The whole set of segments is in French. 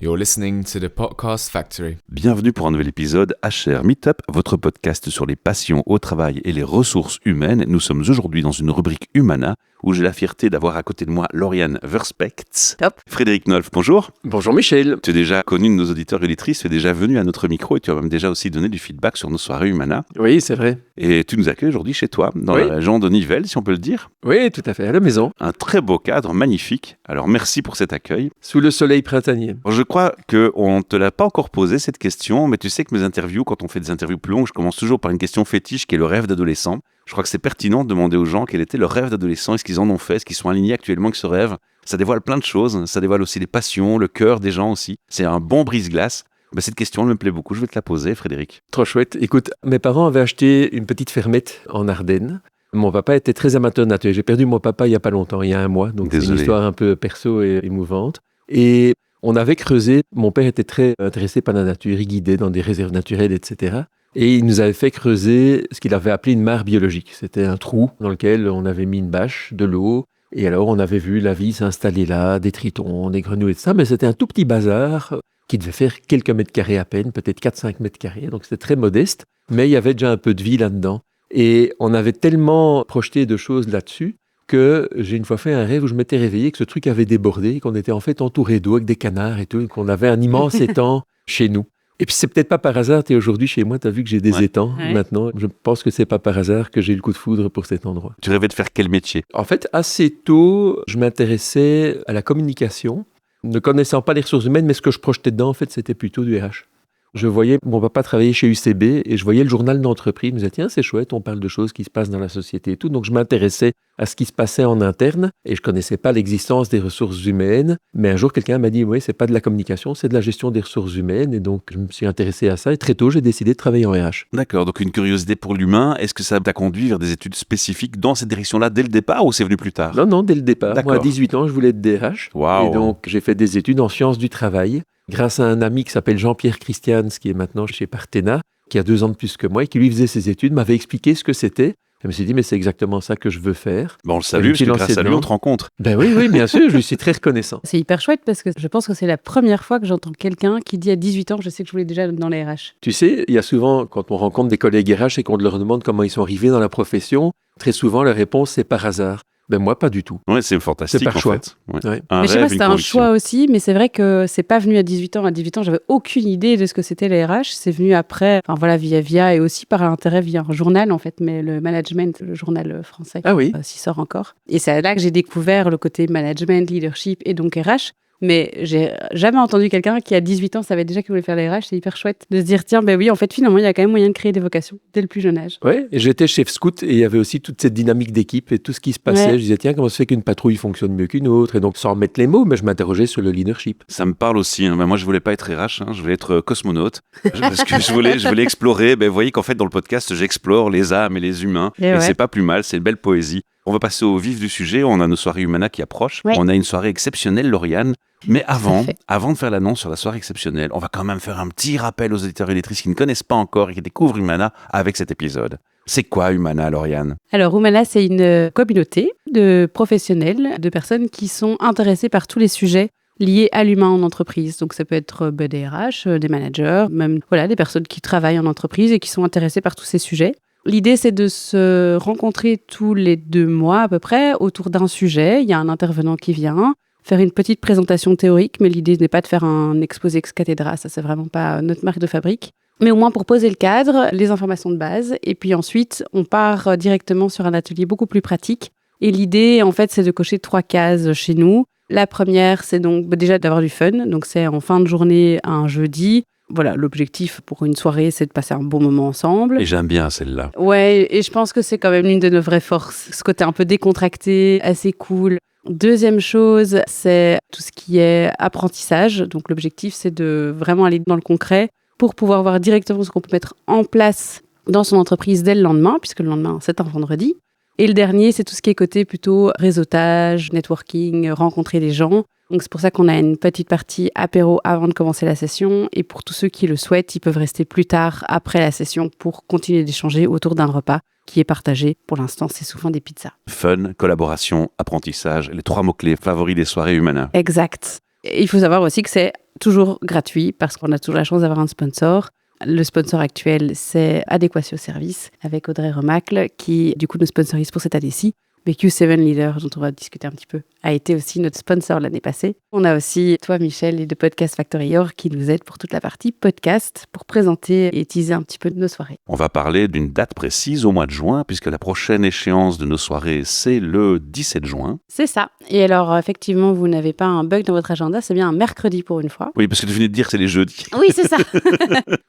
You're listening to the Podcast Factory. Bienvenue pour un nouvel épisode HR Meetup, votre podcast sur les passions au travail et les ressources humaines. Nous sommes aujourd'hui dans une rubrique Humana où j'ai la fierté d'avoir à côté de moi Lauriane Verspects. Top. Frédéric Nolf, bonjour. Bonjour Michel. Tu es déjà connu de nos auditeurs et auditrices, tu es déjà venu à notre micro et tu as même déjà aussi donné du feedback sur nos soirées Humana. Oui, c'est vrai. Et tu nous accueilles aujourd'hui chez toi, dans la région de Nivelles, si on peut le dire. Oui, tout à fait, à la maison. Un très beau cadre, magnifique. Alors merci pour cet accueil. Sous le soleil printanier. Je crois qu'on ne te l'a pas encore posé cette question, mais tu sais que mes interviews, quand on fait des interviews plus longues, je commence toujours par une question fétiche qui est le rêve d'adolescent. Je crois que c'est pertinent de demander aux gens quel était leur rêve d'adolescent, est-ce qu'ils en ont fait, est-ce qu'ils sont alignés actuellement avec ce rêve. Ça dévoile plein de choses, ça dévoile aussi les passions, le cœur des gens aussi. C'est un bon brise-glace. Cette question elle me plaît beaucoup, je vais te la poser Frédéric. Trop chouette. Écoute, mes parents avaient acheté une petite fermette en Ardennes. Mon papa était très amateur de nature. J'ai perdu mon papa il n'y a pas longtemps, il y a un mois. Donc Désolé. C'est une histoire un peu perso et émouvante. Et on avait creusé, mon père était très intéressé par la nature, il guidait dans des réserves naturelles, etc. Et il nous avait fait creuser ce qu'il avait appelé une mare biologique. C'était un trou dans lequel on avait mis une bâche, de l'eau. Et alors on avait vu la vie s'installer là, des tritons, des grenouilles et tout ça. Mais c'était un tout petit bazar qui devait faire quelques mètres carrés à peine, peut-être 4-5 mètres carrés. Donc c'était très modeste. Mais il y avait déjà un peu de vie là-dedans. Et on avait tellement projeté de choses là-dessus que j'ai une fois fait un rêve où je m'étais réveillé, que ce truc avait débordé, qu'on était en fait entouré d'eau avec des canards et tout, et qu'on avait un immense étang chez nous. Et puis c'est peut-être pas par hasard, tu es aujourd'hui chez moi, tu as vu que j'ai des étangs maintenant. Je pense que c'est pas par hasard que j'ai eu le coup de foudre pour cet endroit. Tu rêvais de faire quel métier? En fait, assez tôt, je m'intéressais à la communication, ne connaissant pas les ressources humaines, mais ce que je projetais dedans, en fait, c'était plutôt du RH. Je voyais mon papa travailler chez UCB et je voyais le journal d'entreprise. Je me disais, tiens, c'est chouette, on parle de choses qui se passent dans la société et tout. Donc, je m'intéressais à ce qui se passait en interne et je connaissais pas l'existence des ressources humaines. Mais un jour, quelqu'un m'a dit, oui, c'est pas de la communication, c'est de la gestion des ressources humaines. Et donc, je me suis intéressé à ça et très tôt, j'ai décidé de travailler en RH. D'accord, donc une curiosité pour l'humain. Est-ce que ça t'a conduit vers des études spécifiques dans cette direction-là dès le départ ou c'est venu plus tard? Non, dès le départ. D'accord. Moi, à 18 ans, je voulais être DRH. Waouh. Et donc, j'ai fait des études en sciences du travail. Grâce à un ami qui s'appelle Jean-Pierre Christians, qui est maintenant chez Partena, qui a 2 ans de plus que moi et qui lui faisait ses études, m'avait expliqué ce que c'était. Je me suis dit, mais c'est exactement ça que je veux faire. Bon, on le salue, parce que grâce à lui, on te rencontre. Ben oui, bien sûr, je lui suis très reconnaissant. C'est hyper chouette parce que je pense que c'est la première fois que j'entends quelqu'un qui dit à 18 ans, je sais que je voulais déjà dans les RH. Tu sais, il y a souvent, quand on rencontre des collègues RH et qu'on leur demande comment ils sont arrivés dans la profession, très souvent, la réponse, c'est par hasard. Ben moi, pas du tout. Ouais, c'est fantastique C'est par choix. en fait. Ouais. Ouais. Un Mais je sais rêve, pas, une c'était un conviction. choix aussi, mais c'est vrai que c'est pas venu à 18 ans. À 18 ans, j'avais aucune idée de ce que c'était les RH. C'est venu après, enfin voilà, via et aussi par intérêt via un journal en fait, mais le management, le journal français. Ah oui. S'y sort encore. Et c'est là que j'ai découvert le côté management, leadership et donc RH. Mais j'ai jamais entendu quelqu'un qui, à 18 ans, savait déjà qu'il voulait faire les RH. C'est hyper chouette de se dire, tiens, ben oui, en fait, finalement, il y a quand même moyen de créer des vocations dès le plus jeune âge. Ouais, et j'étais chef scout et il y avait aussi toute cette dynamique d'équipe et tout ce qui se passait. Ouais. Je disais, tiens, comment se fait qu'une patrouille fonctionne mieux qu'une autre? Et donc, sans mettre les mots, mais je m'interrogeais sur le leadership. Ça me parle aussi. Ben, moi, je voulais pas être RH, je voulais être cosmonaute. Parce que je voulais explorer. Vous voyez qu'en fait, dans le podcast, j'explore les âmes et les humains. Et c'est pas plus mal, c'est une belle poésie. On va passer au vif du sujet. On a nos soirées Humana qui approchent. Ouais. On a une soirée exceptionnelle, Lauriane. Mais avant de faire l'annonce sur la soirée exceptionnelle, on va quand même faire un petit rappel aux auditeurs et auditrices qui ne connaissent pas encore et qui découvrent Humana avec cet épisode. C'est quoi Humana, Lauriane? Alors, Humana, c'est une communauté de professionnels, de personnes qui sont intéressées par tous les sujets liés à l'humain en entreprise. Donc, ça peut être des RH, des managers, même des personnes qui travaillent en entreprise et qui sont intéressées par tous ces sujets. L'idée, c'est de se rencontrer tous les 2 mois à peu près autour d'un sujet. Il y a un intervenant qui vient faire une petite présentation théorique, mais l'idée n'est pas de faire un exposé ex cathedra, ça c'est vraiment pas notre marque de fabrique. Mais au moins pour poser le cadre, les informations de base, et puis ensuite on part directement sur un atelier beaucoup plus pratique. Et l'idée en fait c'est de cocher 3 cases chez nous. La première c'est donc déjà d'avoir du fun, donc c'est en fin de journée un jeudi. Voilà, l'objectif pour une soirée c'est de passer un bon moment ensemble. Et j'aime bien celle-là. Ouais, et je pense que c'est quand même l'une de nos vraies forces, ce côté un peu décontracté, assez cool. Deuxième chose, c'est tout ce qui est apprentissage. Donc l'objectif, c'est de vraiment aller dans le concret pour pouvoir voir directement ce qu'on peut mettre en place dans son entreprise dès le lendemain, puisque le lendemain, c'est un vendredi. Et le dernier, c'est tout ce qui est côté plutôt réseautage, networking, rencontrer les gens. Donc c'est pour ça qu'on a une petite partie apéro avant de commencer la session. Et pour tous ceux qui le souhaitent, ils peuvent rester plus tard après la session pour continuer d'échanger autour d'un repas qui est partagé. Pour l'instant, c'est souvent des pizzas. Fun, collaboration, apprentissage, les 3 mots-clés favoris des soirées Humana. Exact. Et il faut savoir aussi que c'est toujours gratuit parce qu'on a toujours la chance d'avoir un sponsor. Le sponsor actuel, c'est Adéquatio Service avec Audrey Remacle qui, du coup, nous sponsorise pour cette année-ci. Mais Q7 Leader, dont on va discuter un petit peu, a été aussi notre sponsor l'année passée. On a aussi toi, Michel, et de Podcast Factory Or qui nous aident pour toute la partie podcast pour présenter et teaser un petit peu nos soirées. On va parler d'une date précise au mois de juin, puisque la prochaine échéance de nos soirées, c'est le 17 juin. C'est ça. Et alors, effectivement, vous n'avez pas un bug dans votre agenda, c'est bien un mercredi pour une fois. Oui, parce que tu venais de dire que c'est les jeudis. Oui, c'est ça.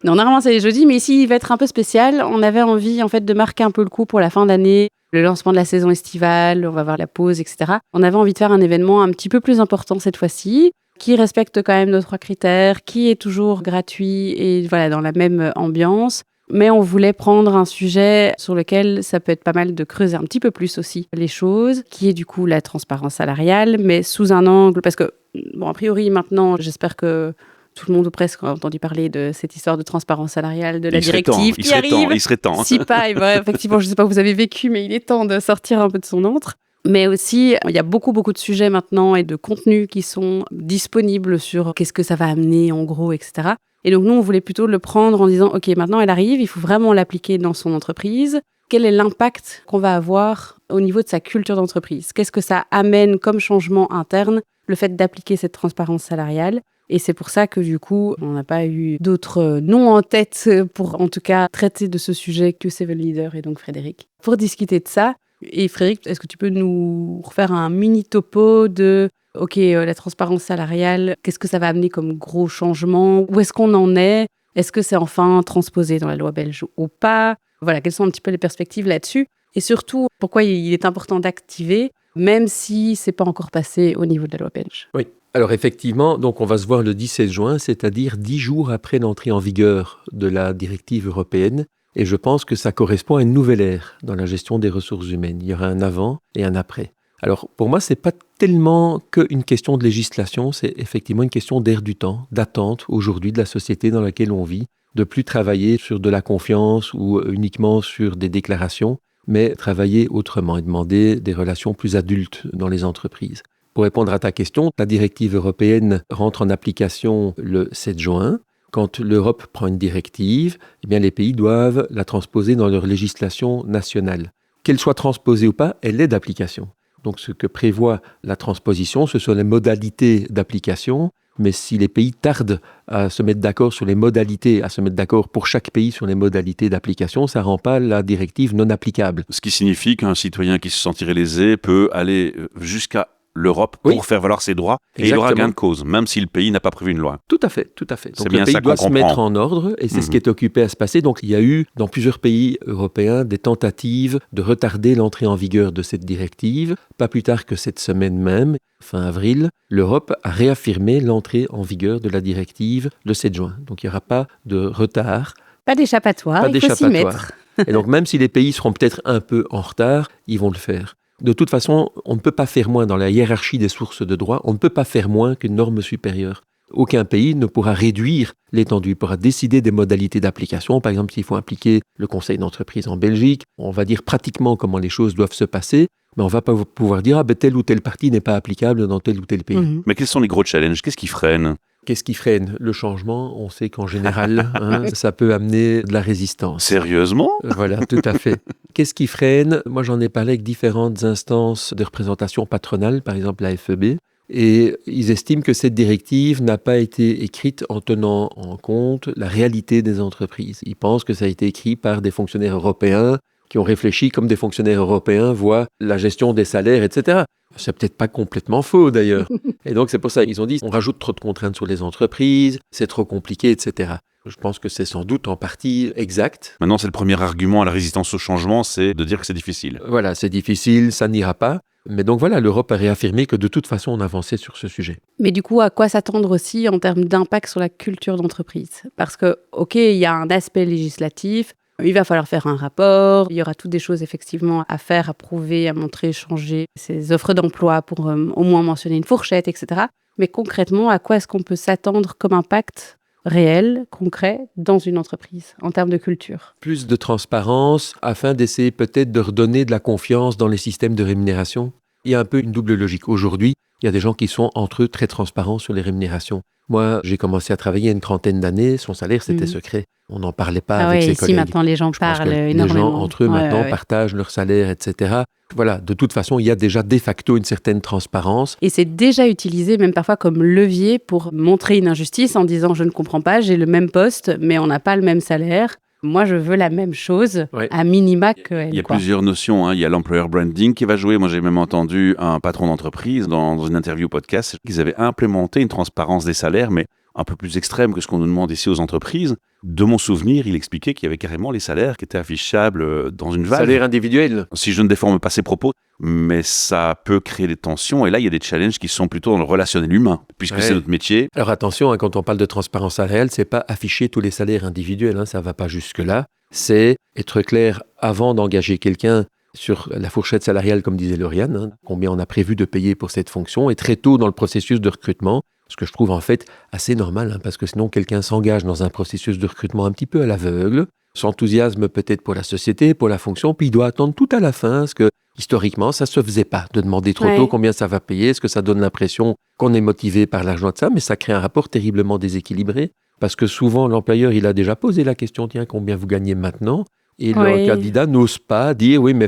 Non, normalement, c'est les jeudis, mais ici, il va être un peu spécial. On avait envie, en fait, de marquer un peu le coup pour la fin d'année. Le lancement de la saison estivale, on va voir la pause, etc. On avait envie de faire un événement un petit peu plus important cette fois-ci, qui respecte quand même nos 3 critères, qui est toujours gratuit et voilà, dans la même ambiance. Mais on voulait prendre un sujet sur lequel ça peut être pas mal de creuser un petit peu plus aussi les choses, qui est du coup la transparence salariale, mais sous un angle, parce que, bon, a priori, maintenant, j'espère que tout le monde ou presque a entendu parler de cette histoire de transparence salariale, de la directive qui arrive. Il serait temps. Si pas, effectivement, je ne sais pas où vous avez vécu, mais il est temps de sortir un peu de son antre. Mais aussi, il y a beaucoup de sujets maintenant et de contenus qui sont disponibles sur qu'est-ce que ça va amener en gros, etc. Et donc, nous, on voulait plutôt le prendre en disant, OK, maintenant, elle arrive, il faut vraiment l'appliquer dans son entreprise. Quel est l'impact qu'on va avoir au niveau de sa culture d'entreprise? Qu'est-ce que ça amène comme changement interne, le fait d'appliquer cette transparence salariale? Et c'est pour ça que du coup, on n'a pas eu d'autres noms en tête pour en tout cas traiter de ce sujet que Seven Leader et donc Frédéric. Pour discuter de ça, et Frédéric, est-ce que tu peux nous refaire un mini topo de la transparence salariale, qu'est-ce que ça va amener comme gros changement? Où est-ce qu'on en est? Est-ce que c'est enfin transposé dans la loi belge ou pas? Voilà, quelles sont un petit peu les perspectives là-dessus? Et surtout, pourquoi il est important d'activer, même si c'est pas encore passé au niveau de la loi belge? Oui. Alors effectivement, donc on va se voir le 17 juin, c'est-à-dire 10 jours après l'entrée en vigueur de la directive européenne. Et je pense que ça correspond à une nouvelle ère dans la gestion des ressources humaines. Il y aura un avant et un après. Alors pour moi, ce n'est pas tellement qu'une question de législation, c'est effectivement une question d'ère du temps, d'attente aujourd'hui de la société dans laquelle on vit, de plus travailler sur de la confiance ou uniquement sur des déclarations, mais travailler autrement et demander des relations plus adultes dans les entreprises. Pour répondre à ta question, la directive européenne rentre en application le 7 juin. Quand l'Europe prend une directive, eh bien les pays doivent la transposer dans leur législation nationale. Qu'elle soit transposée ou pas, elle est d'application. Donc ce que prévoit la transposition, ce sont les modalités d'application. Mais si les pays tardent à se mettre d'accord sur les modalités, à se mettre d'accord pour chaque pays sur les modalités d'application, ça ne rend pas la directive non applicable. Ce qui signifie qu'un citoyen qui se sentirait lésé peut aller jusqu'à l'Europe pour faire valoir ses droits. Et il aura gain de cause, même si le pays n'a pas prévu une loi. Tout à fait, tout à fait. Donc c'est bien le pays ça doit qu'on se mettre en ordre et c'est ce qui est occupé à se passer. Donc il y a eu dans plusieurs pays européens des tentatives de retarder l'entrée en vigueur de cette directive. Pas plus tard que cette semaine même, fin avril, l'Europe a réaffirmé l'entrée en vigueur de la directive le 7 juin. Donc il n'y aura pas de retard. Pas d'échappatoire, il faut s'y mettre. Et donc même si les pays seront peut-être un peu en retard, ils vont le faire. De toute façon, on ne peut pas faire moins dans la hiérarchie des sources de droit, on ne peut pas faire moins qu'une norme supérieure. Aucun pays ne pourra réduire l'étendue, il pourra décider des modalités d'application. Par exemple, s'il faut impliquer le conseil d'entreprise en Belgique, on va dire pratiquement comment les choses doivent se passer, mais on ne va pas pouvoir dire telle ou telle partie n'est pas applicable dans tel ou tel pays. Mais quels sont les gros challenges? Qu'est-ce qui freine? Qu'est-ce qui freine? Le changement, on sait qu'en général, ça peut amener de la résistance. Sérieusement? Voilà, tout à fait. Qu'est-ce qui freine? Moi, j'en ai parlé avec différentes instances de représentation patronale, par exemple la FEB, et ils estiment que cette directive n'a pas été écrite en tenant en compte la réalité des entreprises. Ils pensent que ça a été écrit par des fonctionnaires européens qui ont réfléchi comme des fonctionnaires européens voient la gestion des salaires, etc. C'est peut-être pas complètement faux d'ailleurs. Et donc c'est pour ça qu'ils ont dit on rajoute trop de contraintes sur les entreprises, c'est trop compliqué, etc. Je pense que c'est sans doute en partie exact. Maintenant, c'est le premier argument à la résistance au changement, c'est de dire que c'est difficile. Voilà, c'est difficile, ça n'ira pas. Mais donc voilà, l'Europe a réaffirmé que de toute façon, on avançait sur ce sujet. Mais du coup, à quoi s'attendre aussi en termes d'impact sur la culture d'entreprise? Parce que, OK, il y a un aspect législatif, il va falloir faire un rapport, il y aura toutes des choses effectivement à faire, à prouver, à montrer, changer ces offres d'emploi pour au moins mentionner une fourchette, etc. Mais concrètement, à quoi est-ce qu'on peut s'attendre comme impact réel, concret, dans une entreprise, en termes de culture? Plus de transparence, afin d'essayer peut-être de redonner de la confiance dans les systèmes de rémunération. Il y a un peu une double logique. Aujourd'hui, Il y a des gens qui sont entre eux très transparents sur les rémunérations. Moi, j'ai commencé à travailler il y a une trentaine d'années, son salaire c'était secret. On n'en parlait pas avec ses collègues. Maintenant les gens parlent énormément. Les gens entre eux maintenant partagent leur salaire, etc. Voilà, de toute façon, il y a déjà de facto une certaine transparence. Et c'est déjà utilisé même parfois comme levier pour montrer une injustice en disant « je ne comprends pas, j'ai le même poste, mais on n'a pas le même salaire ». Moi, je veux la même chose, à minima qu'elle. Il y a plusieurs notions. Il y a l'employer branding qui va jouer. Moi, j'ai même entendu un patron d'entreprise dans une interview podcast qu'ils avaient implémenté une transparence des salaires, mais un peu plus extrême que ce qu'on nous demande ici aux entreprises. De mon souvenir, il expliquait qu'il y avait carrément les salaires qui étaient affichables dans une valve. Salaire individuel. Si je ne déforme pas ses propos, mais ça peut créer des tensions. Et là, il y a des challenges qui sont plutôt dans le relationnel humain, puisque c'est notre métier. Alors attention, quand on parle de transparence salariale, c'est pas afficher tous les salaires individuels, ça va pas jusque-là. C'est être clair avant d'engager quelqu'un sur la fourchette salariale, comme disait Lauriane, combien on a prévu de payer pour cette fonction, et très tôt dans le processus de recrutement, ce que je trouve en fait assez normal, parce que sinon quelqu'un s'engage dans un processus de recrutement un petit peu à l'aveugle, s'enthousiasme peut-être pour la société, pour la fonction, puis il doit attendre tout à la fin, parce que historiquement, ça se faisait pas de demander trop tôt combien ça va payer, est-ce que ça donne l'impression qu'on est motivé par l'argent de ça, mais ça crée un rapport terriblement déséquilibré, parce que souvent l'employeur, il a déjà posé la question, tiens, combien vous gagnez maintenant ? Et le candidat n'ose pas dire, oui, mais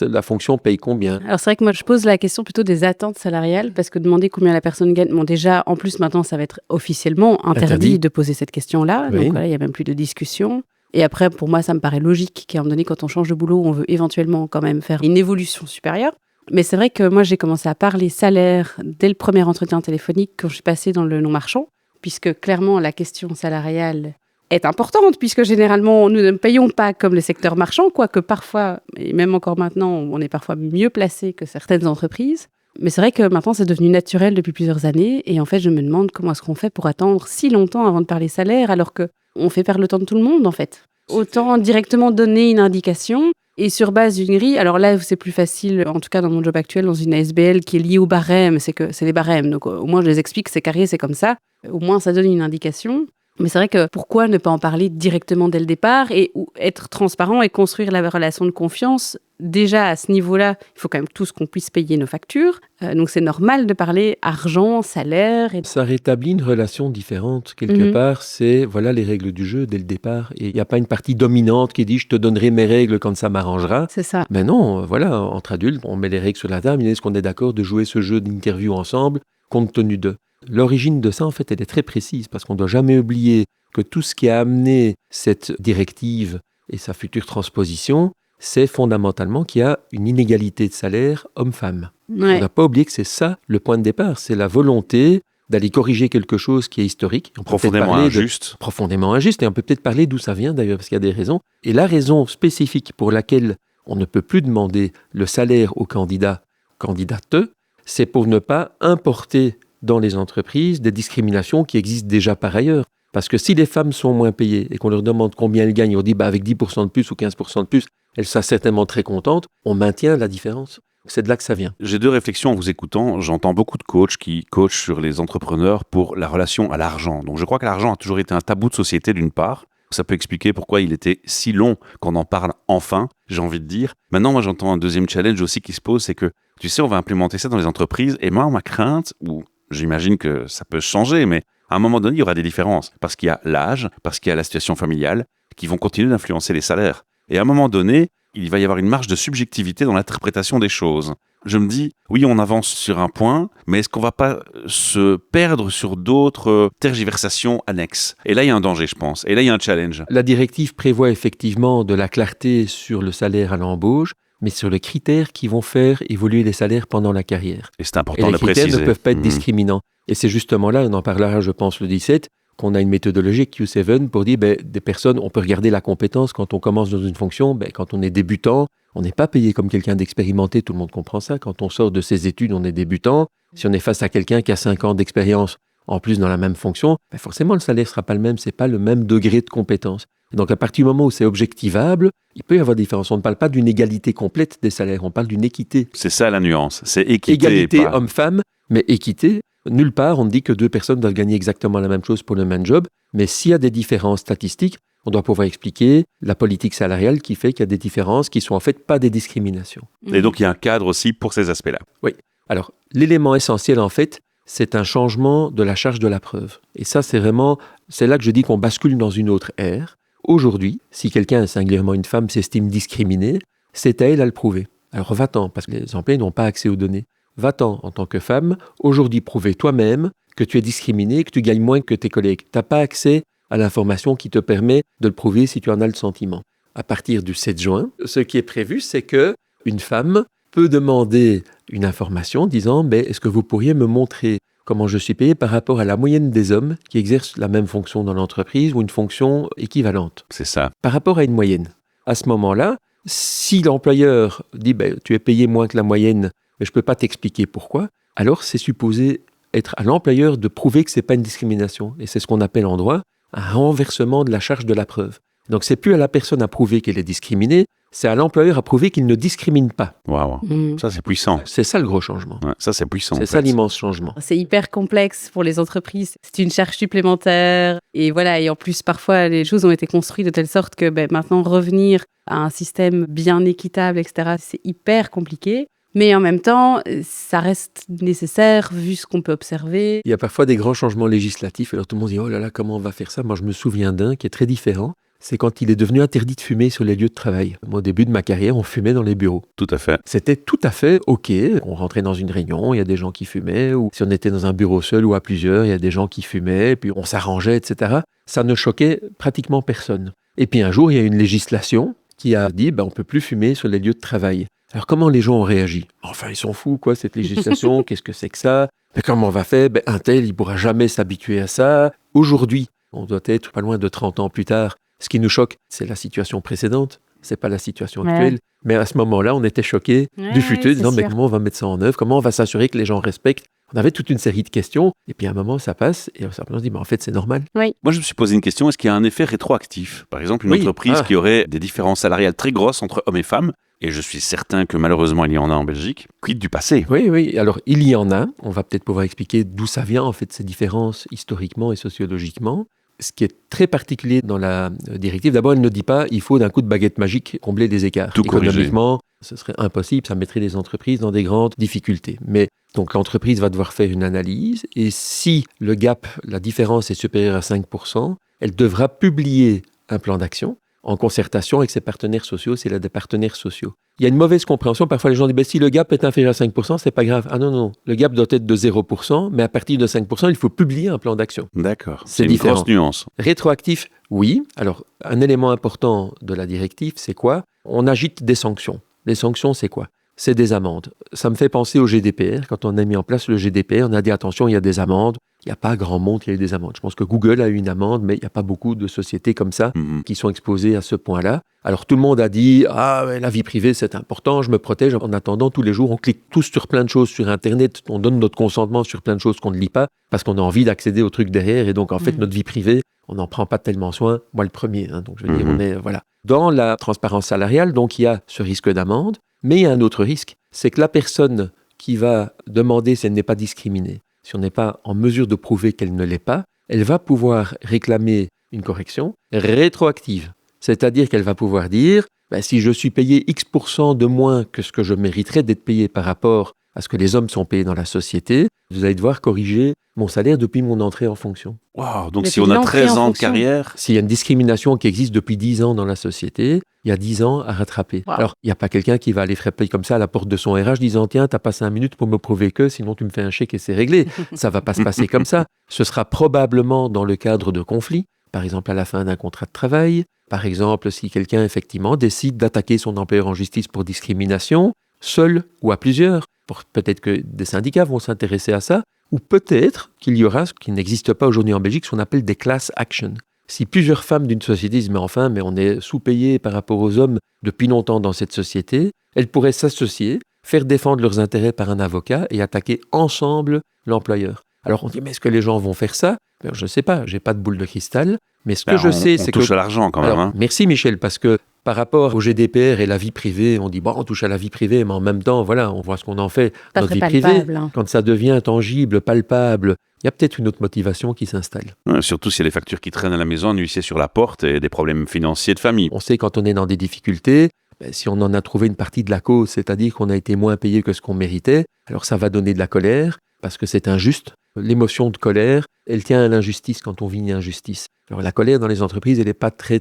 la fonction paye combien ? Alors, c'est vrai que moi, je pose la question plutôt des attentes salariales, parce que demander combien la personne gagne, déjà, en plus, maintenant, ça va être officiellement interdit de poser cette question-là. Oui. Donc, voilà, il n'y a même plus de discussion. Et après, pour moi, ça me paraît logique qu'à un moment donné, quand on change de boulot, on veut éventuellement quand même faire une évolution supérieure. Mais c'est vrai que moi, j'ai commencé à parler salaire dès le premier entretien téléphonique quand je suis passée dans le non-marchand, puisque clairement, la question salariale est importante, puisque généralement, nous ne payons pas comme le secteur marchand, quoique parfois, et même encore maintenant, on est parfois mieux placé que certaines entreprises. Mais c'est vrai que maintenant, c'est devenu naturel depuis plusieurs années. Et en fait, je me demande comment est-ce qu'on fait pour attendre si longtemps avant de parler salaire, alors qu'on fait perdre le temps de tout le monde, en fait. Autant directement donner une indication et sur base d'une grille. Alors là, c'est plus facile, en tout cas dans mon job actuel, dans une ASBL qui est liée au barème, c'est les barèmes. Donc au moins, je les explique, c'est carré, c'est comme ça. Au moins, ça donne une indication. Mais c'est vrai que pourquoi ne pas en parler directement dès le départ et être transparent et construire la relation de confiance. Déjà, à ce niveau-là, il faut quand même tous qu'on puisse payer nos factures. Donc, c'est normal de parler argent, salaire. Ça rétablit une relation différente. Quelque part, c'est voilà les règles du jeu dès le départ. Et il n'y a pas une partie dominante qui dit « je te donnerai mes règles quand ça m'arrangera ». C'est ça. Mais non, voilà, entre adultes, on met les règles sur la table. Est-ce qu'on est d'accord de jouer ce jeu d'interview ensemble compte tenu de... L'origine de ça, en fait, elle est très précise parce qu'on ne doit jamais oublier que tout ce qui a amené cette directive et sa future transposition, c'est fondamentalement qu'il y a une inégalité de salaire homme-femme. Ouais. On n'a pas oublié que c'est ça le point de départ, c'est la volonté d'aller corriger quelque chose qui est historique. Profondément injuste. Profondément injuste, et on peut peut-être parler d'où ça vient d'ailleurs, parce qu'il y a des raisons. Et la raison spécifique pour laquelle on ne peut plus demander le salaire aux candidates, c'est pour ne pas importer dans les entreprises des discriminations qui existent déjà par ailleurs. Parce que si les femmes sont moins payées et qu'on leur demande combien elles gagnent, on dit avec 10% de plus ou 15% de plus, elles sont certainement très contentes, on maintient la différence. C'est de là que ça vient. J'ai deux réflexions en vous écoutant. J'entends beaucoup de coachs qui coachent sur les entrepreneurs pour la relation à l'argent. Donc je crois que l'argent a toujours été un tabou de société d'une part. Ça peut expliquer pourquoi il était si long qu'on en parle enfin, j'ai envie de dire. Maintenant, moi j'entends un deuxième challenge aussi qui se pose, c'est que, tu sais, on va implémenter ça dans les entreprises. Et moi, ma crainte, ou j'imagine que ça peut changer, mais à un moment donné, il y aura des différences. Parce qu'il y a l'âge, parce qu'il y a la situation familiale, qui vont continuer d'influencer les salaires. Et à un moment donné, il va y avoir une marge de subjectivité dans l'interprétation des choses. Je me dis, oui, on avance sur un point, mais est-ce qu'on ne va pas se perdre sur d'autres tergiversations annexes ? Et là, il y a un danger, je pense. Et là, il y a un challenge. La directive prévoit effectivement de la clarté sur le salaire à l'embauche, mais sur les critères qui vont faire évoluer les salaires pendant la carrière. Et c'est important de le préciser. Et les critères ne peuvent pas être discriminants. Et c'est justement là, on en parlera, je pense, le 17, qu'on a une méthodologie Q7 pour dire, des personnes, on peut regarder la compétence quand on commence dans une fonction, quand on est débutant, on n'est pas payé comme quelqu'un d'expérimenté, tout le monde comprend ça. Quand on sort de ses études, on est débutant. Si on est face à quelqu'un qui a 5 ans d'expérience, en plus dans la même fonction, forcément le salaire ne sera pas le même, c'est pas le même degré de compétence. Donc à partir du moment où c'est objectivable, il peut y avoir des différences. On ne parle pas d'une égalité complète des salaires, on parle d'une équité. C'est ça la nuance, c'est équité. Égalité homme-femme, mais équité, nulle part on dit que 2 personnes doivent gagner exactement la même chose pour le même job, mais s'il y a des différences statistiques, on doit pouvoir expliquer la politique salariale qui fait qu'il y a des différences qui sont en fait pas des discriminations. Et donc il y a un cadre aussi pour ces aspects-là. Oui. Alors, l'élément essentiel, en fait, c'est un changement de la charge de la preuve. Et ça, c'est là que je dis qu'on bascule dans une autre ère. Aujourd'hui, si quelqu'un, singulièrement une femme, s'estime discriminée, c'est à elle à le prouver. Alors va-t'en, parce que les employés n'ont pas accès aux données. Va-t'en, en tant que femme, aujourd'hui prouver toi-même que tu es discriminé, que tu gagnes moins que tes collègues. Tu n'as pas accès à l'information qui te permet de le prouver si tu en as le sentiment. À partir du 7 juin, ce qui est prévu, c'est qu'une femme peut demander une information disant « Est-ce que vous pourriez me montrer comment je suis payé par rapport à la moyenne des hommes qui exercent la même fonction dans l'entreprise ou une fonction équivalente ?» C'est ça. Par rapport à une moyenne. À ce moment-là, si l'employeur dit « Tu es payé moins que la moyenne, mais je ne peux pas t'expliquer pourquoi », alors c'est supposé être à l'employeur de prouver que ce n'est pas une discrimination. Et c'est ce qu'on appelle en droit un renversement de la charge de la preuve. Donc, c'est plus à la personne à prouver qu'elle est discriminée, c'est à l'employeur à prouver qu'il ne discrimine pas. Waouh, ça c'est puissant. C'est ça le gros changement. Ouais, ça c'est puissant. C'est ça l'immense changement. C'est hyper complexe pour les entreprises. C'est une charge supplémentaire. Et voilà, et en plus, parfois, les choses ont été construites de telle sorte que maintenant, revenir à un système bien équitable, etc., c'est hyper compliqué. Mais en même temps, ça reste nécessaire vu ce qu'on peut observer. Il y a parfois des grands changements législatifs. Alors tout le monde dit « Oh là là, comment on va faire ça ?» Moi, je me souviens d'un qui est très différent. C'est quand il est devenu interdit de fumer sur les lieux de travail. Moi, au début de ma carrière, on fumait dans les bureaux. Tout à fait. C'était tout à fait OK. On rentrait dans une réunion, il y a des gens qui fumaient. Ou si on était dans un bureau seul ou à plusieurs, il y a des gens qui fumaient. Puis on s'arrangeait, etc. Ça ne choquait pratiquement personne. Et puis un jour, il y a une législation qui a dit on ne peut plus fumer sur les lieux de travail. Alors, comment les gens ont réagi ? Enfin, ils sont fous, quoi, cette législation, qu'est-ce que c'est que ça ? Mais comment on va faire ? Un tel, il ne pourra jamais s'habituer à ça. Aujourd'hui, on doit être pas loin de 30 ans plus tard. Ce qui nous choque, c'est la situation précédente, c'est pas la situation actuelle. Mais à ce moment-là, on était choqués du futur, disant mais comment on va mettre ça en œuvre ? Comment on va s'assurer que les gens respectent ? On avait toute une série de questions, et puis à un moment, ça passe, et on se dit, en fait, c'est normal. Oui. Moi, je me suis posé une question, est-ce qu'il y a un effet rétroactif ? Par exemple, une entreprise qui aurait des différences salariales très grosses entre hommes et femmes, et je suis certain que malheureusement, il y en a en Belgique, quid du passé ? Oui, alors il y en a. On va peut-être pouvoir expliquer d'où ça vient, en fait, ces différences historiquement et sociologiquement. Ce qui est très particulier dans la directive, d'abord, elle ne dit pas il faut d'un coup de baguette magique combler les écarts. Tout corriger. Économiquement, ce serait impossible, ça mettrait les entreprises dans des grandes difficultés. Mais donc l'entreprise va devoir faire une analyse et si le gap, la différence est supérieure à 5%, elle devra publier un plan d'action en concertation avec ses partenaires sociaux, s'il a des partenaires sociaux. Il y a une mauvaise compréhension. Parfois, les gens disent si le gap est inférieur à 5%, c'est pas grave. Ah non, le gap doit être de 0%, mais à partir de 5%, il faut publier un plan d'action. D'accord, c'est une grosse nuance. Rétroactif, oui. Alors, un élément important de la directive, c'est quoi ? On agite des sanctions. Les sanctions, c'est quoi ? C'est des amendes. Ça me fait penser au GDPR. Quand on a mis en place le GDPR, on a dit attention, il y a des amendes. Il n'y a pas grand monde qui a eu des amendes. Je pense que Google a eu une amende, mais il n'y a pas beaucoup de sociétés comme ça qui sont exposées à ce point-là. Alors tout le monde a dit « Ah, la vie privée, c'est important, je me protège. » En attendant, tous les jours, on clique tous sur plein de choses sur Internet. On donne notre consentement sur plein de choses qu'on ne lit pas parce qu'on a envie d'accéder aux trucs derrière. Et donc, en fait, notre vie privée, on n'en prend pas tellement soin. Moi, le premier. Donc, je veux dire, on est... Voilà. Dans la transparence salariale, donc, il y a ce risque d'amende. Mais il y a un autre risque. C'est que la personne qui va demander si elle n'est pas discriminée, si on n'est pas en mesure de prouver qu'elle ne l'est pas, elle va pouvoir réclamer une correction rétroactive. C'est-à-dire qu'elle va pouvoir dire, si je suis payé X% de moins que ce que je mériterais d'être payé par rapport à ce que les hommes sont payés dans la société, vous allez devoir corriger mon salaire depuis mon entrée en fonction. Wow, donc si on a 13 ans de carrière... S'il y a une discrimination qui existe depuis 10 ans dans la société, il y a 10 ans à rattraper. Wow. Alors, il n'y a pas quelqu'un qui va aller frapper comme ça à la porte de son RH disant « Tiens, t'as pas 5 minutes pour me prouver que, sinon tu me fais un chèque et c'est réglé. » Ça va pas se passer comme ça. Ce sera probablement dans le cadre de conflits, par exemple à la fin d'un contrat de travail, par exemple si quelqu'un effectivement décide d'attaquer son employeur en justice pour discrimination, seul ou à plusieurs. Peut-être que des syndicats vont s'intéresser à ça, ou peut-être qu'il y aura, ce qui n'existe pas aujourd'hui en Belgique, ce qu'on appelle des class actions. Si plusieurs femmes d'une société disent « mais on est sous-payé par rapport aux hommes depuis longtemps dans cette société », elles pourraient s'associer, faire défendre leurs intérêts par un avocat et attaquer ensemble l'employeur. Alors on dit « mais est-ce que les gens vont faire ça ?» Je ne sais pas, je n'ai pas de boule de cristal, mais ce que je sais, c'est que... On touche à l'argent quand même. Alors, merci Michel, parce que par rapport au GDPR et la vie privée, on dit on touche à la vie privée, mais en même temps, voilà, on voit ce qu'on en fait dans notre vie privée. Quand ça devient tangible, palpable, il y a peut-être une autre motivation qui s'installe. Surtout s'il y a les factures qui traînent à la maison, un huissier sur la porte et des problèmes financiers de famille. On sait quand on est dans des difficultés, Si on en a trouvé une partie de la cause, c'est-à-dire qu'on a été moins payé que ce qu'on méritait, alors ça va donner de la colère, parce que c'est injuste. L'émotion de colère, elle tient à l'injustice quand on vit une injustice. Alors la colère dans les entreprises, elle n'est pas très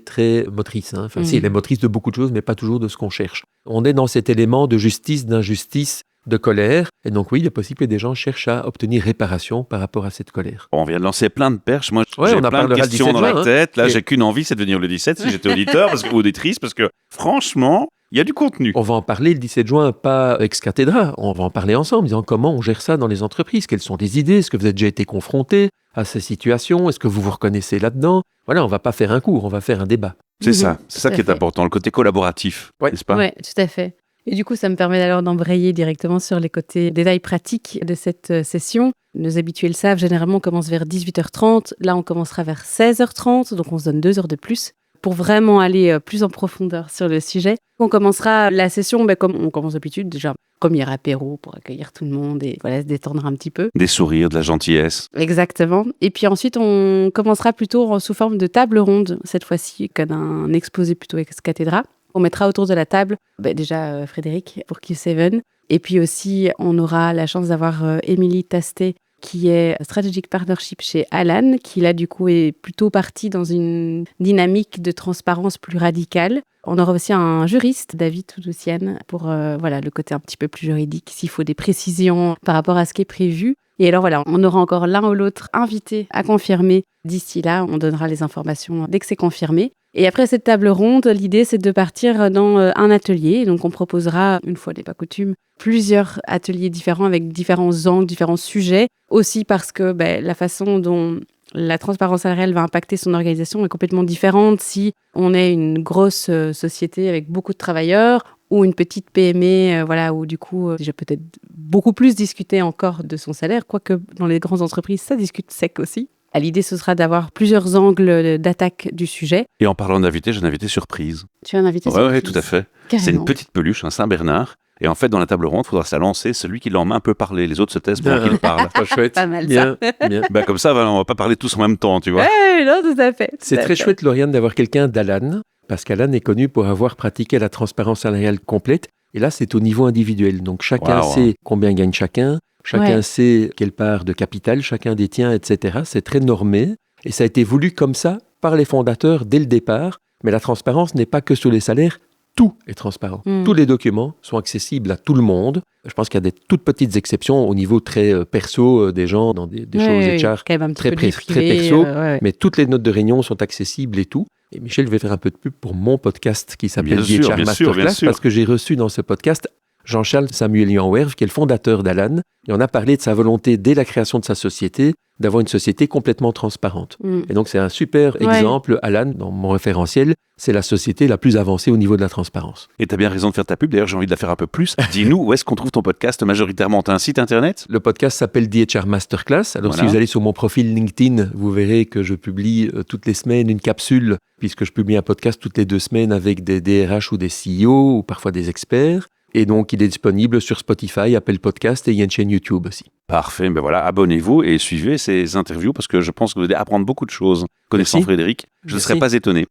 motrice. Enfin, si, elle est motrice de beaucoup de choses, mais pas toujours de ce qu'on cherche. On est dans cet élément de justice, d'injustice, de colère. Et donc oui, il est possible que des gens cherchent à obtenir réparation par rapport à cette colère. On vient de lancer plein de perches. Moi, Ouais, j'ai on a plein de parlera le questions 17 dans la juin, tête. Là, Et- j'ai qu'une envie, c'est de venir le 17 si j'étais auditeur ou auditrice, parce que franchement, il y a du contenu. On va en parler le 17 juin, pas ex cathedra. On va en parler ensemble, disant comment on gère ça dans les entreprises. Quelles sont les idées? Est-ce que vous avez déjà été confronté à ces situations? Est-ce que vous vous reconnaissez là-dedans? Voilà, on va pas faire un cours, on va faire un débat. C'est ça, c'est ça tout à qui est fait. important, le côté collaboratif, Ouais. n'est-ce pas? Oui, tout à fait. Et du coup, ça me permet alors d'embrayer directement sur les côtés détails pratiques de cette session. Nos habitués le savent, généralement, on commence vers 18h30. Là, on commencera vers 16h30, donc on se donne 2 heures de plus pour vraiment aller plus en profondeur sur le sujet. On commencera la session comme on commence d'habitude, déjà premier apéro pour accueillir tout le monde et voilà, se détendre un petit peu. Des sourires, de la gentillesse. Exactement. Et puis ensuite, on commencera plutôt sous forme de table ronde, cette fois-ci, qu'un exposé plutôt ex cathedra. On mettra autour de la table déjà Frédéric pour Q7. Et puis aussi, on aura la chance d'avoir Émilie Tastet, qui est Strategic Partnership chez Alan, qui là, du coup, est plutôt partie dans une dynamique de transparence plus radicale. On aura aussi un juriste, David Toudoussian, pour le côté un petit peu plus juridique, s'il faut des précisions par rapport à ce qui est prévu. Et alors voilà, on aura encore l'un ou l'autre invité à confirmer. D'ici là, on donnera les informations dès que c'est confirmé. Et après cette table ronde, l'idée, c'est de partir dans un atelier. Donc, on proposera, une fois n'est pas coutume, plusieurs ateliers différents avec différents angles, différents sujets. Aussi parce que la façon dont la transparence salariale va impacter son organisation est complètement différente si on est une grosse société avec beaucoup de travailleurs ou une petite PME, où du coup, déjà peut-être beaucoup plus discuter encore de son salaire, quoique dans les grandes entreprises, ça discute sec aussi. L'idée, ce sera d'avoir plusieurs angles d'attaque du sujet. Et en parlant d'invité, j'ai un invité surprise. Tu as un invité Oui, surprise. tout à fait. Carrément. C'est une petite peluche, un Saint-Bernard. Et en fait, dans la table ronde, il faudra se la lancer. Celui qui l'a en main peut parler. Les autres se taisent pendant qu'il parle. Pas chouette. Pas mal, bien, bien. Comme ça, on va pas parler tous en même temps, tu vois. Ouais, non, tout à fait. C'est très chouette, Lauriane, d'avoir quelqu'un d'Alan, parce qu'Alan est connu pour avoir pratiqué la transparence salariale complète. Et là, c'est au niveau individuel. Donc, chacun Wow. sait combien gagne chacun Ouais. sait quelle part de capital chacun détient, etc. C'est très normé. Et ça a été voulu comme ça par les fondateurs dès le départ. Mais la transparence n'est pas que sur les salaires. Tout est transparent. Tous les documents sont accessibles à tout le monde. Je pense qu'il y a des toutes petites exceptions au niveau très perso des gens dans des choses HR quand même un petit très peu de vie très privée, perso. ouais. Mais toutes les notes de réunion sont accessibles et tout. Et Michel, je vais faire un peu de pub pour mon podcast qui s'appelle Bien sûr, DHR bien sûr, Masterclass, bien sûr. parce que j'ai reçu dans ce podcast Jean-Charles Samuel Werve, qui est le fondateur d'Alan, et on a parlé de sa volonté, dès la création de sa société, d'avoir une société complètement transparente. Et donc, c'est un super Ouais. exemple, Alan, dans mon référentiel, c'est la société la plus avancée au niveau de la transparence. Et tu as bien raison de faire ta pub. D'ailleurs, j'ai envie de la faire un peu plus. Dis-nous, où est-ce qu'on trouve ton podcast majoritairement? Tu as un site internet? Le podcast s'appelle DHR Masterclass. Alors, Voilà. si vous allez sur mon profil LinkedIn, vous verrez que je publie toutes les semaines une capsule, puisque je publie un podcast toutes les 2 semaines avec des DRH ou des CEO, ou parfois des experts. Et donc, il est disponible sur Spotify, Apple Podcast, et il y a une chaîne YouTube aussi. Parfait, voilà, abonnez-vous et suivez ces interviews parce que je pense que vous allez apprendre beaucoup de choses. Connaissant Merci. Frédéric, je ne Merci. serais pas étonné.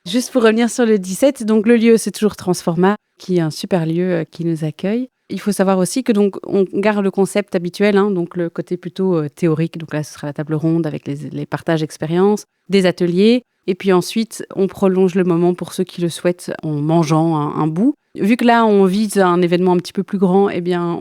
Juste pour revenir sur le 17, donc le lieu, c'est toujours Transforma, qui est un super lieu qui nous accueille. Il faut savoir aussi que donc on garde le concept habituel, donc le côté plutôt théorique. Donc là, ce sera la table ronde avec les partages d'expériences, des ateliers. Et puis ensuite, on prolonge le moment pour ceux qui le souhaitent en mangeant un bout. Vu que là, on vise un événement un petit peu plus grand, eh bien,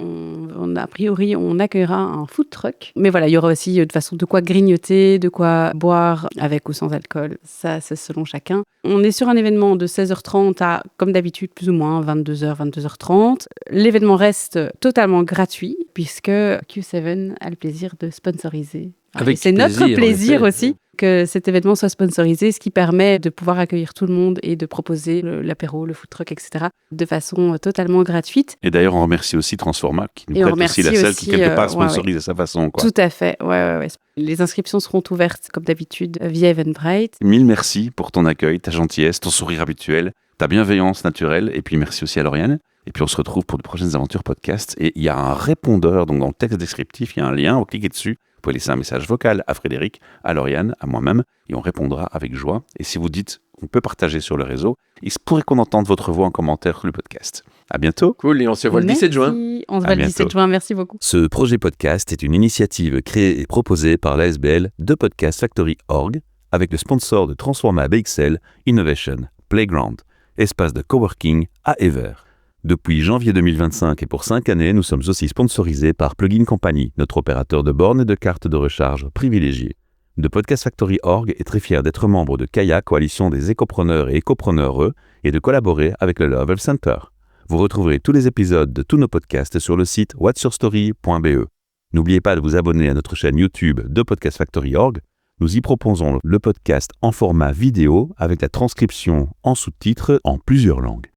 a priori, on accueillera un food truck. Mais voilà, il y aura aussi de façon de quoi grignoter, de quoi boire avec ou sans alcool. Ça, c'est selon chacun. On est sur un événement de 16h30 à, comme d'habitude, plus ou moins 22h, 22h30. L'événement reste totalement gratuit puisque Q7 a le plaisir de sponsoriser. Avec Et c'est notre plaisir, en plaisir effet. aussi que cet événement soit sponsorisé, ce qui permet de pouvoir accueillir tout le monde et de proposer l'apéro, le food truck, etc. de façon totalement gratuite. Et d'ailleurs, on remercie aussi Transforma qui nous Et on prête aussi la remercie salle aussi, qui, quelque part, ouais, sponsorise à sa façon. Quoi. Tout à fait, ouais. Les inscriptions seront ouvertes, comme d'habitude, via Eventbrite. Mille merci pour ton accueil, ta gentillesse, ton sourire habituel, ta bienveillance naturelle. Et puis merci aussi à Lauriane. Et puis on se retrouve pour de prochaines aventures podcast. Et il y a un répondeur, donc dans le texte descriptif, il y a un lien, vous cliquez dessus. Vous pouvez laisser un message vocal à Frédéric, à Lauriane, à moi-même, et on répondra avec joie. Et si vous dites qu'on peut partager sur le réseau, il se pourrait qu'on entende votre voix en commentaire sur le podcast. À bientôt. Cool, et on se voit le 17 juin. On se À voit le bientôt. 17 juin, merci beaucoup. Ce projet podcast est une initiative créée et proposée par l'ASBL de Podcast Factory Org avec le sponsor de Transforma BXL Innovation Playground, espace de coworking à Ever. Depuis janvier 2025 et pour 5 années, nous sommes aussi sponsorisés par Plugin Company, notre opérateur de bornes et de cartes de recharge privilégié. The Podcast Factory Org est très fier d'être membre de Kaya, coalition des écopreneurs et écopreneurs, et de collaborer avec le Love Health Center. Vous retrouverez tous les épisodes de tous nos podcasts sur le site whatsyourstory.be. N'oubliez pas de vous abonner à notre chaîne YouTube de Podcast Factory Org. Nous y proposons le podcast en format vidéo avec la transcription en sous-titres en plusieurs langues.